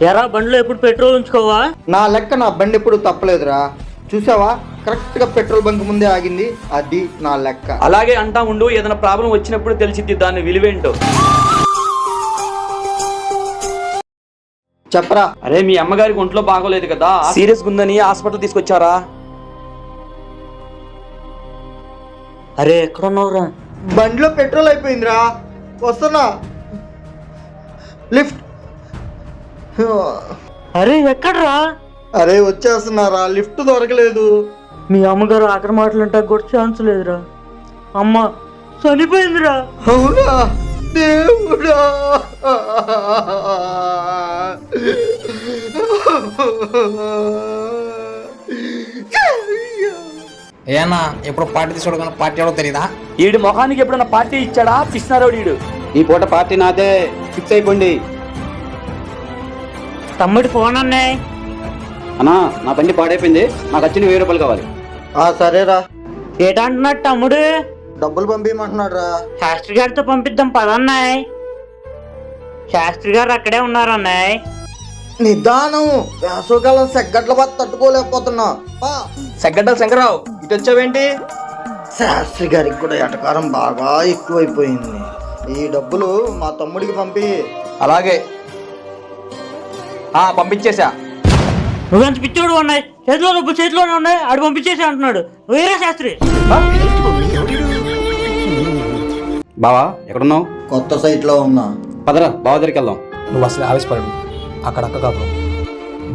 ఎరా బండిలో ఎప్పుడు పెట్రోల్ ఉంచుకోవా? నా లెక్క నా బండి ఎప్పుడు తప్పలేదురా. చూసావా, కరెక్ట్ గా పెట్రోల్ బంక్ ముందే ఆగింది. అది నా లెక్క. అలాగే అంటా ఉండు, ఏదైనా ప్రాబ్లం వచ్చినప్పుడు తెలిసిద్ది దాని విలువేంటో. చెప్పరా. అరే మీ అమ్మగారికి ఒంట్లో బాగోలేదు కదా, సీరియస్ ఉందని హాస్పిటల్ తీసుకొచ్చారా? అరే ఎక్కడున్నావురా? బండిలో పెట్రోల్ అయిపోయిందిరా, వస్తున్నా. లిఫ్ట్. అరే ఎక్కడ్రా? అరే వచ్చేస్తున్నారా, లిఫ్ట్ దొరకలేదు. మీ అమ్మగారు ఆఖరి మాటలు అంటే కూడా ఛాన్స్ లేదురా. అమ్మ చనిపోయిందిరా. అవునా దేవుడా. ఏనా ఎప్పుడు పార్టీ తీసుకోవడం పార్టీ ఎవడో తెలీదా? ఈడు మొహానికి ఎప్పుడన్నా పార్టీ ఇచ్చాడా పిచ్చినారోడు ఈడు. ఈ పూట పార్టీ నాదే, ఫిక్స్ అయిపోండి. తమ్ముడి ఫోన్ అన్నాయి. అన్నా నా బండి పాడైపోయింది, నాకు వచ్చిన 1000 రూపాయలు కావాలి. సరేరా. ఏటంటున్నాడు తమ్ముడు? డబ్బులు పంపించమంటున్నాడు రా. శాస్త్రి గారితో పంపిద్దాం పదన్నాయ్. శాస్త్రి గారు అక్కడే ఉన్నారు అన్నాయ్. నిదానం, వేసవకాలం సెగ్గట్ల బాధ తట్టుకోలేకపోతున్నా. సెగ్గడ్డల శంకరరావు ఇటు వచ్చావేంటి? శాస్త్రి గారికి కూడా ఎటకారం బాగా ఎక్కువైపోయింది. ఈ డబ్బులు మా తమ్ముడికి పంపి. అలాగే పంపించేశా. నువ్వెంత పిచ్చోడు ఉన్నాయి, చేతిలో డబ్బు చేతిలోనే ఉన్నాయి, ఆడు పంపించేసి అంటున్నాడు. వేరే శాస్త్రి. బావా ఎక్కడున్నావు? కొత్త సైట్లో ఉన్నా. పదరా బావ దగ్గరికి వెళ్దాం. నువ్వు అసలు ఆవేశపడడు. అక్కడ అక్క కాపురం,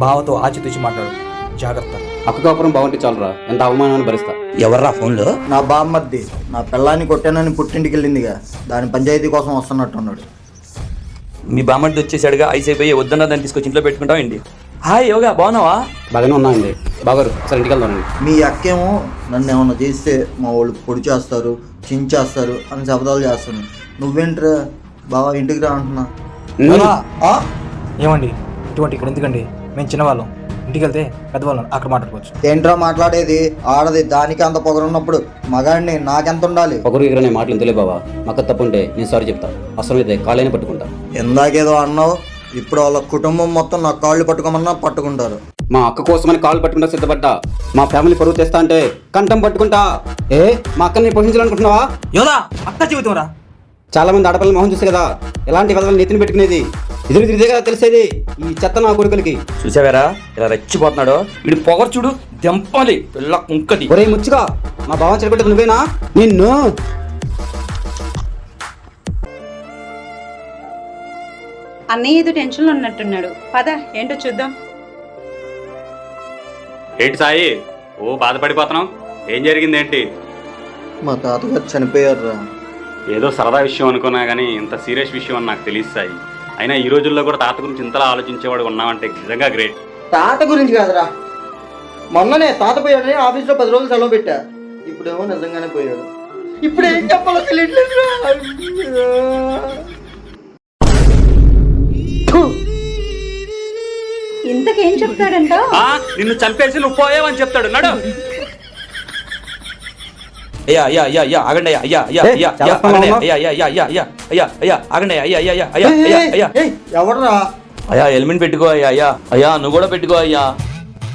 బావతో ఆచితూచి మాట్లాడు, జాగ్రత్త. అక్క కాపురం బాగుంటే చాలురా, ఎంత అవమానాన్ని భరిస్తా. ఎవర్రా ఫోన్లో? నా బామ్మద్ది నా పిల్లాన్ని కొట్టానని పుట్టింటికి వెళ్ళిందిగా, దాని పంచాయతీ కోసం వస్తున్నట్టున్నాడు. మీ బామ్మడి వచ్చేసాడుగా, ఐస్ అయిపోయి వద్దన్నా దాన్ని తీసుకొచ్చి ఇంట్లో పెట్టుకుంటావు ఏంటి? హాయ్ యోగా, బాగున్నావా? బాగానే ఉన్నాయండి బాగారు. సరే ఇంటికి వెళ్దామండి. మీ అక్కేమో నన్ను ఏమన్నా చేస్తే మా వాళ్ళు పొడి చేస్తారు, చించేస్తారు అని శబ్దాలు చేస్తాను. నువ్వేంట్రా బావా ఇంటికి రా అంటున్నా. ఏమండి ఇటువంటి ఇక్కడ ఎందుకండి? మేము చిన్నవాళ్ళం, ఇంటికి వెళ్తే పెద్దవాళ్ళం అక్కడ మాట్లాడుకోవచ్చు. ఏంట్రా మాట్లాడేది? ఆడది దానికి అంత పొగరున్నప్పుడు మగాడిని నాకెంత ఉండాలి? ఒకరు ఎదురనే మాటలు ఎంతలే బావా, మాకు తప్పుంటే నేను సారీ చెప్తా. అసలు అయితే కాళ్ళైనా పట్టుకుంటా. ఇందాకేదో అన్నావు, ఇప్పుడు వాళ్ళ కుటుంబం మొత్తం నా కాళ్ళు పట్టుకోమన్నా పట్టుకుంటారు. మా అక్క కోసమని కాళ్ళు పట్టుకుంటా సిద్ధపడ్డా. మా ఫ్యామిలీ పరువు తెస్తా అంటే కంఠం పట్టుకుంటా. మా అక్కని పోషించాలనుకుంటున్నావా? యోదా అక్క జీవితం రా. చాలా మంది ఆడపిల్లల మొహం చూస్తే కదా ఎలాంటి విధాలు నెత్తిని పెట్టుకునేది. ఎదురు తిరిగే కదా తెలిసేది ఈ చెత్త నా కొడుకులకి. చూసావారా ఇలా రెచ్చిపోతున్నాడు వీడు? పొగరు చూడు, దెంపాలి పిల్ల కుంకది. ఒరే ముచ్చుగా, మా బావ చెడగొట్టదు నువ్వేనా? నిన్ను అన్నయ్య ఏదో టెన్షన్లో ఉన్నట్టున్నాడు. పద ఏంటో చూద్దాం. ఏంటి సాయి బాధపడిపోతున్నావు? ఏం జరిగింది ఏంటి? మా తాతగారు చనిపోయారు. ఏదో సరదా విషయం అనుకున్నా కానీ ఇంత సీరియస్ విషయం అని నాకు తెలియదు సాయి. అయినా ఈ రోజుల్లో కూడా తాత గురించి ఇంతలా ఆలోచించేవాడు ఉన్నామంటే నిజంగా గ్రేట్. తాత గురించి కాదురా, మొన్ననే తాత పోయాడని ఆఫీస్లో 10 రోజులు సెలవు పెట్టా. ఇప్పుడేమో నిజంగానే పోయాడు. ఇప్పుడు ఏం చెప్పాలో తెలియట్లేదు. ఇంతకేం చెప్తాడంట? నిన్ను చంపేసి నువ్వు పోయావని చెప్తాడు. నడు. అయ్యా అయ్యా అయ్యా అయ్యా ఆగండి అయ్యా అయ్యా అయ్యా అయ్యా అయ్యా ఆగండి అయ్యా అయ్యా అయ్యా అయ్యా అయ్యా అయ్యా అయ్యా ఆగండి అయ్యా అయ్యా అయ్యా అయ్యా అయ్యా అయ్యా. ఎవడరా? అయ్యా హెల్మెట్ పెట్టుకో అయ్యా. అయ్యా అయ్యా నువ్వు కూడా పెట్టుకో అయ్యా.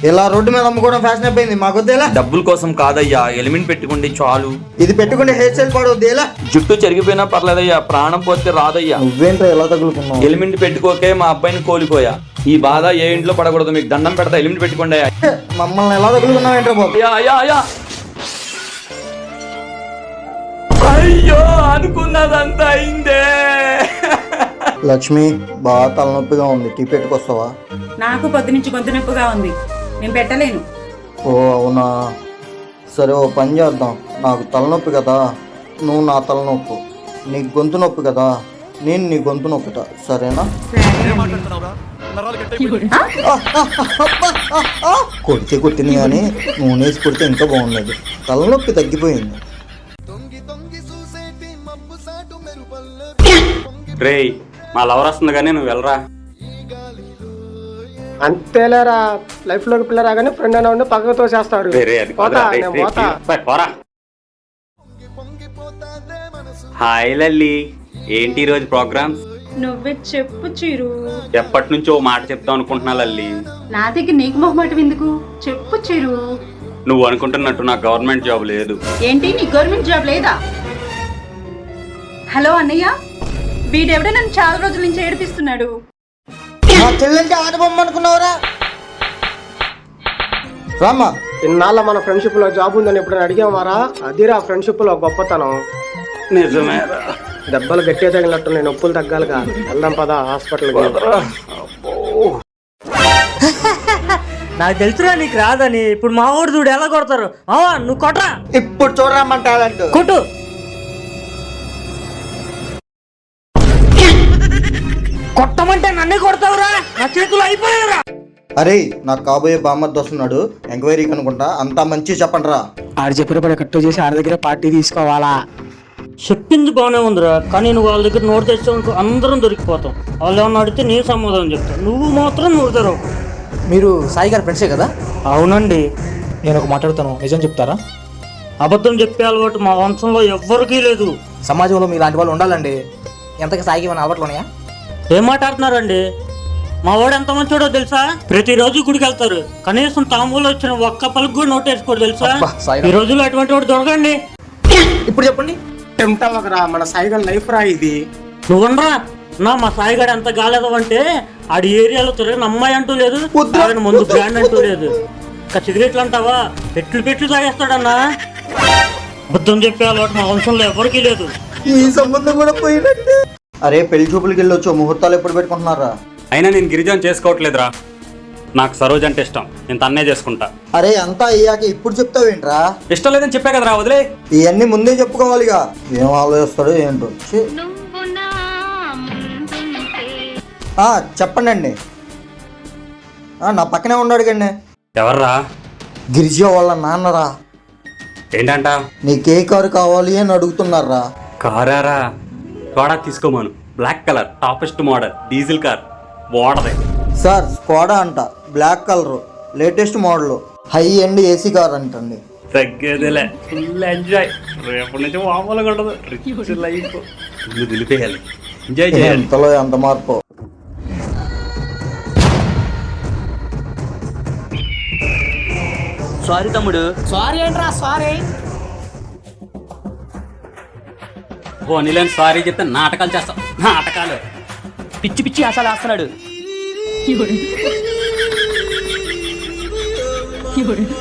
ఇలా రోడ్డు మీద అమ్ముకోవడం ఫ్యాషన్ అయిపోయింది. మాకొద్దేలా? డబ్బుల కోసం కాదయ్యా, హెల్మెట్ పెట్టుకోండి చాలు. ఇది పెట్టుకుంటే హెయిర్ స్టైల్ పాడవద్దేలా? జుట్టు చెరిగిపోయినా పర్లేదయ్యా, ప్రాణం పోతే రాదయ్యా. నువ్వేంటో ఎలా తగులుకున్నావు? హెల్మెట్ పెట్టుకోకే మా అబ్బాయిని కోల్పోయా. ఈ బాధ ఏ ఇంట్లో పడకూడదు. మీకు దండం పెడతా, హెల్మెట్ పెట్టుకోండి అయ్యా. మమ్మల్ని ఎలా తగులుకున్నావేంట్రా బాబు? అయ్యా అయ్యా అయ్యా. అయ్యో అనుకున్నదంతా అయిందే. లక్ష్మి బాగా తలనొప్పిగా ఉంది, టీ పెట్టుకొస్తావా? నాకు పొద్దునుంచి గొంతు నొప్పిగా ఉంది, నేను పెట్టలేను. ఓ అవునా, సరే ఓ పని చేద్దాం. నాకు తలనొప్పి కదా, నువ్వు నా తలనొప్పు. నీకు గొంతు నొప్పి కదా, నేను నీ గొంతు నొప్పుతా, సరేనా? కొడితే కొట్టింది కానీ నూనెసి కొడితే ఇంకా బాగున్నది. తలనొప్పి తగ్గిపోయింది. రేయ్ మా లవర్ వస్తుంది కానీ నువ్వు వెళ్ళరా. అంతేలేరా, లైఫ్ లోకి పిల్ల రాగానే ఫ్రెండ్ అన్న ఉండి పక్కకు తోసేస్తారు. హాయ్ లల్లి, ఏంటి ఈరోజు ప్రోగ్రామ్స్? నువ్వే చెప్పు చిరు. ఎప్పటి నుంచో ఓ మాట చెప్తాం అనుకుంటున్నా లల్లి. నా దగ్గర నీకు మొహమాటం ఎందుకు? చెప్పు చిరు. నువ్వు అనుకుంటున్నట్టు నాకు గవర్నమెంట్ జాబ్ లేదు. ఏంటి నీ గవర్నమెంట్ జాబ్ లేదా? హలో అన్నయ్య, వీడెవడో నన్ను చాలా రోజుల నుంచి ఏడిపిస్తున్నాడు. మా చెల్లెంటే ఆడబొమ్మ అనుకున్నావురా? రామ్మా. ఇన్నాళ్ళ మన ఫ్రెండ్షిప్ లో జాబ్ ఉందని ఎప్పుడైనా అడిగామారా? అదిరా ఫ్రెండ్షిప్ లో గొప్పతనం. నిజమే. దెబ్బలు గట్టిగా తగిలినట్టు నేను నొప్పులు తగ్గాలిగా. వెళ్దాం పదా హాస్పిటల్కి. నాకు తెలుసురా నీకు రాదని. ఇప్పుడు మా ఊరు చూడు ఎలా కొడతారు. నువ్వు కొట్టరా. ఇప్పుడు చూడరా మన టాలెంట్. కొట్టు. కొట్టమంటే నన్నే కొడతావురా? నా చేతులు అయిపోయారా? అరే నాకు కాబోయే బామ్మర్ది వస్తున్నాడు, ఎంక్వైరీకి అనుకుంటా. అంతా మంచి చెప్పండి రా. ఆడు చెప్పిన పని కట్టు చేసి ఆడి దగ్గర పార్టీ తీసుకోవాలా? చెప్పింది బాగానే ఉందిరా, కానీ నువ్వు వాళ్ళ దగ్గర నోటు తెచ్చావు అందరం దొరికిపోతాం. వాళ్ళు ఏమన్నా అడిగితే నేను సమాధానం చెప్తాను, నువ్వు మాత్రం నువ్వు తెరవు. మీరు సాయి గారి ఫ్రెండ్సే కదా? అవునండి. నేను ఒక మాట్లాడుతాను, నిజం చెప్తారా? అబద్ధం చెప్పే అలవాటు మా వంశంలో ఎవ్వరికీ లేదు. సమాజంలో మీలాంటి వాళ్ళు ఉండాలండి. ఎంతకి సాయికి ఏమైనా అలవాట్లు ఉన్నాయా? ఏం మాట్లాడుతున్నారండి? మా వాడు ఎంత మంచోడో తెలుసా? ప్రతిరోజు గుడికి వెళ్తారు, కనీసం తాంబూలో వచ్చిన ఒక్క పలుకు కూడా నోటేసుకోడు తెలుసా? అబ్బా, సాయిరాం. ఈ రోజుల్లో అటువంటి వాడు దొరకండి. ఇప్పుడు చెప్పండి. టెంప్ట్ అవ్వకరా, మన సాయిగల్ లైఫ్ రా ఇది. నువ్వునరా మా సాయిగాడు ఎంత గాలేదంటే ఆడి ఏరియాలో తిరగని అమ్మాయి అంటూ లేదు, తాగిన ముందు బ్రాండ్ అంటూ లేదు. ఇంకా సిగరెట్లు అంటావా? పెట్లు తాగేస్తాడన్నా. అబద్ధం చెప్పే అలవాటు మా వంశంలో ఎవరికీ లేదు. ఈ సంబంధం కూడా పోయినట్టే. అరే పెళ్లి చూపులకి వెళ్ళొచ్చు, ముహూర్తాలు ఎప్పుడు పెట్టుకుంటున్నారా? అయినా నేను గిరిజన చేసుకోవట్లేదురా. నాకు సరోజ్ అంటే ఇష్టం, నేను తన్నే చేసుకుంటా. అరే అంతా అయ్యాక ఇప్పుడు చెప్తావేంట్రా? ఇష్టం లేదని చెప్పా కదరా, వదిలే. ఇవన్నీ ముందే చెప్పుకోవాలిగా. ఏం ఆలోచిస్తాడో ఏంటో. చెప్పండి అండి. నా పక్కనే ఉన్నాడు కండి. ఎవర్రా? గిరిజా వాళ్ళ నాన్నరా. ఏంటంట? నీకే కారు కావాలి అని అడుగుతున్నారా? కారారా? స్కోడా తీసుకోమాను. Black colour, topest model, diesel car, వాడదే. సార్ స్కోడా అంట, black colour, latest model, high end AC car అంటండి. తగ్గేదిలే, ఫుల్ ఎంజాయ్. రేపటి నుంచి మామూలుగా ఉండదు. రిచ్ లైఫ్ ఇల్లు దులిపేయాలి, ఎంజాయ్ చేయాలి. ఎంతలో ఎంత మార్పు. సారీ తమ్ముడు. సారీ ఏంట్రా సారీ? ఓ నీళ్ళని సారీ చెప్తే నాటకాలు చేస్తాం. నాటకాలు పిచ్చి పిచ్చి అసలు వేస్తున్నాడు. ఎవడు?